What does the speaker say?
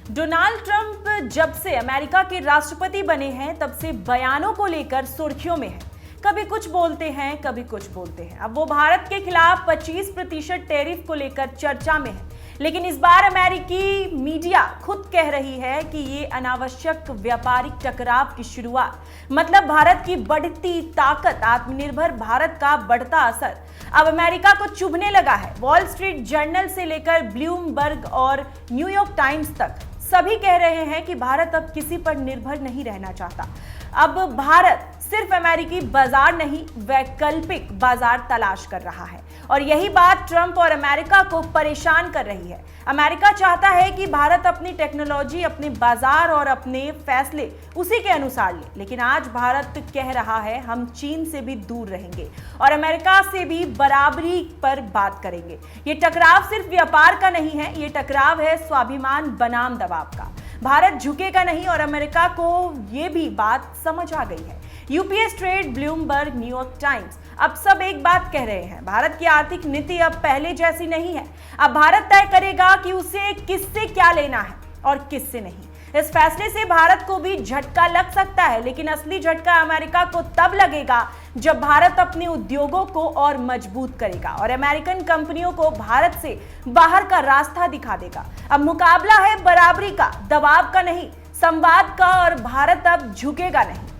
Donald Trump जब से America के राष्ट्रपति बने हैं तब से बयानों को लेकर सुर्खियों में है। कभी कुछ बोलते हैं, कभी कुछ बोलते हैं। अब वो भारत के खिलाफ 25% टैरिफ को लेकर चर्चा में है, लेकिन इस बार अमेरिकी मीडिया खुद कह रही है कि ये अनावश्यक व्यापारिक टकराव की शुरुआत, मतलब भारत की बढ़ती ताकत, आत्मनिर्भर भारत का बढ़ता असर अब अमेरिका को चुभने लगा है। वॉल स्ट्रीट जर्नल से लेकर ब्लूमबर्ग और न्यूयॉर्क टाइम्स तक सभी कह रहे हैं कि भारत अब किसी पर निर्भर नहीं रहना चाहता। अब भारत सिर्फ अमेरिकी बाजार नहीं, वैकल्पिक बाजार तलाश कर रहा है और यही बात ट्रंप और अमेरिका को परेशान कर रही है। अमेरिका चाहता है कि भारत अपनी टेक्नोलॉजी, अपने बाजार और अपने फैसले उसी के अनुसार ले, लेकिन आज भारत कह रहा है हम चीन से भी दूर रहेंगे और अमेरिका से भी बराबरी पर बात करेंगे। ये टकराव सिर्फ व्यापार का नहीं है, ये टकराव है स्वाभिमान बनाम दबाव का। भारत झुकेगा नहीं और अमेरिका को ये भी बात समझ आ गई है। UPS trade, Bloomberg, New York times अब सब एक बात कह रहे हैं, भारत की आर्थिक नीति अब पहले जैसी नहीं है। अब भारत तय करेगा कि उसे किससे क्या लेना है और किससे नहीं। इस फैसले से भारत को भी झटका लग सकता है, लेकिन असली झटका अमेरिका को तब लगेगा जब भारत अपने उद्योगों को और मजबूत करेगा और अमेरिकन कंपनियों को भारत से बाहर का रास्ता दिखा देगा। अब मुकाबला है बराबरी का, दबाव का नहीं, संवाद का, और भारत अब झुकेगा नहीं।